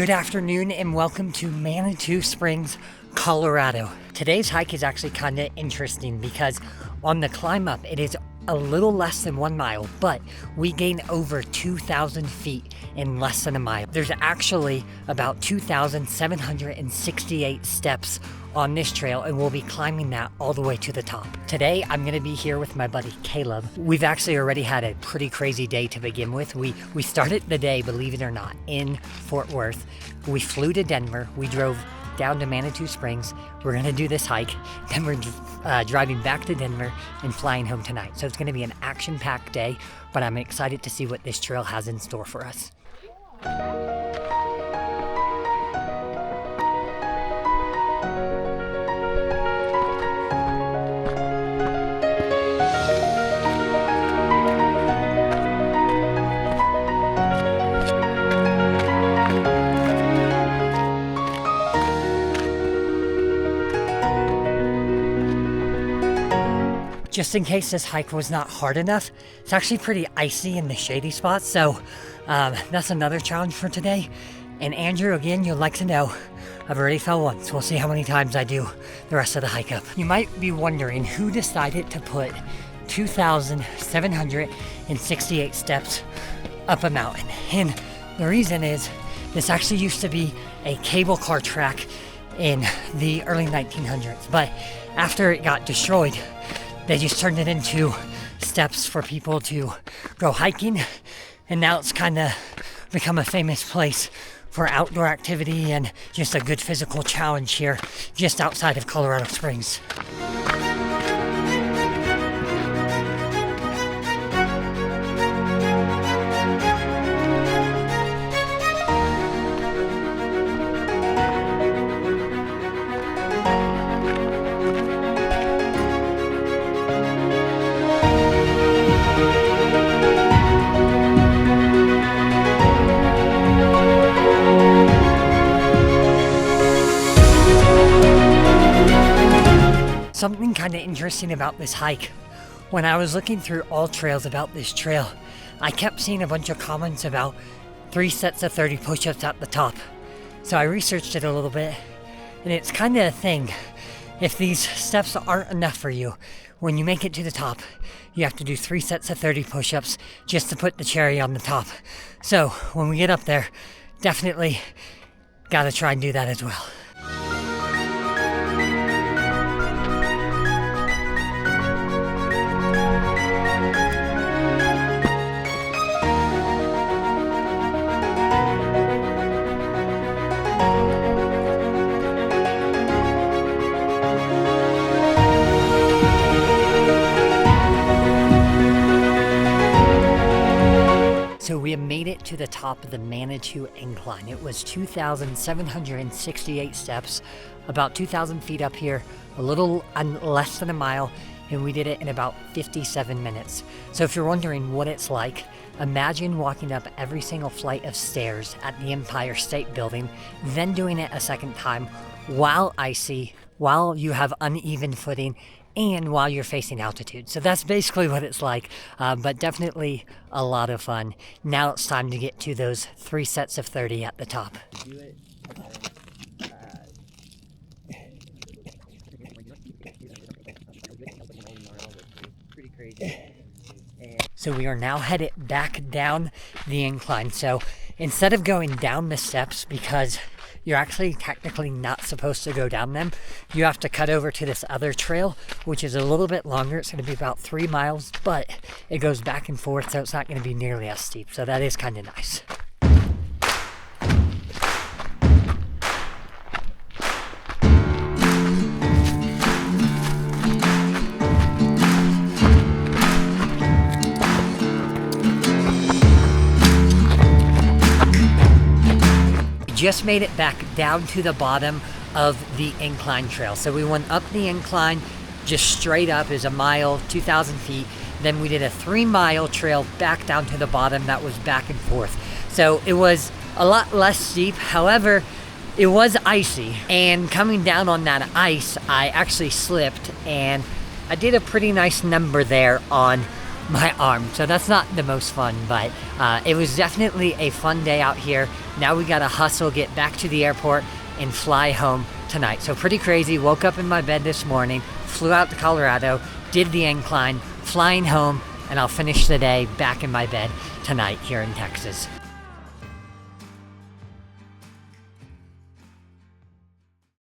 Good afternoon and welcome to Manitou Springs, Colorado. Today's hike is actually kind of interesting because on the climb up it is a little less than 1 mile, but we gain over 2,000 feet in less than a mile. There's actually about 2,768 steps on this trail, and we'll be climbing that all the way to the top. Today, I'm gonna be here with my buddy Caleb. We've actually already had a pretty crazy day to begin with. We started the day, believe it or not, in Fort Worth. We flew to Denver. We drove down to Manitou Springs. We're gonna do this hike. Then we're driving back to Denver and flying home tonight. So it's gonna be an action-packed day, but I'm excited to see what this trail has in store for us. Just in case this hike was not hard enough, it's actually pretty icy in the shady spots, so that's another challenge for today. And Andrew, again, you'll like to know, I've already fell once. We'll see how many times I do the rest of the hike up. You might be wondering who decided to put 2,768 steps up a mountain. And the reason is, this actually used to be a cable car track in the early 1900s, but after it got destroyed, they just turned it into steps for people to go hiking, and now it's kind of become a famous place for outdoor activity and just a good physical challenge here just outside of Colorado Springs. Something kind of interesting about this hike, when I was looking through all trails about this trail, I kept seeing a bunch of comments about 3 sets of 30 push-ups at the top. So I researched it a little bit, and it's kind of a thing. If these steps aren't enough for you, when you make it to the top, you have to do 3 sets of 30 push-ups just to put the cherry on the top. So when we get up there, definitely gotta try and do that as well. So we have made it to the top of the Manitou Incline. It was 2,768 steps, about 2,000 feet up here, a little less than a mile, and we did it in about 57 minutes. So if you're wondering what it's like, imagine walking up every single flight of stairs at the Empire State Building, then doing it a second time while icy, while you have uneven footing, and while you're facing altitude. So that's basically what it's like, but definitely a lot of fun. Now it's time to get to those 3 sets of 30 at the top. Pretty crazy. So we are now headed back down the incline. So instead of going down the steps, because you're actually technically not supposed to go down them, you have to cut over to this other trail, which is a little bit longer. It's going to be about 3 miles, but it goes back and forth, so it's not going to be nearly as steep. So that is kind of nice. Just made it back down to the bottom of the incline trail. So we went up the incline, just straight up is a mile, 2,000 feet. Then we did a 3-mile trail back down to the bottom that was back and forth. So it was a lot less steep. However, it was icy, and coming down on that ice, I actually slipped, and I did a pretty nice number there on my arm. So that's not the most fun, but it was definitely a fun day out here. Now we gotta hustle, get back to the airport, and fly home tonight. So pretty crazy. Woke up in my bed this morning, flew out to Colorado, did the incline, flying home, and I'll finish the day back in my bed tonight here in Texas.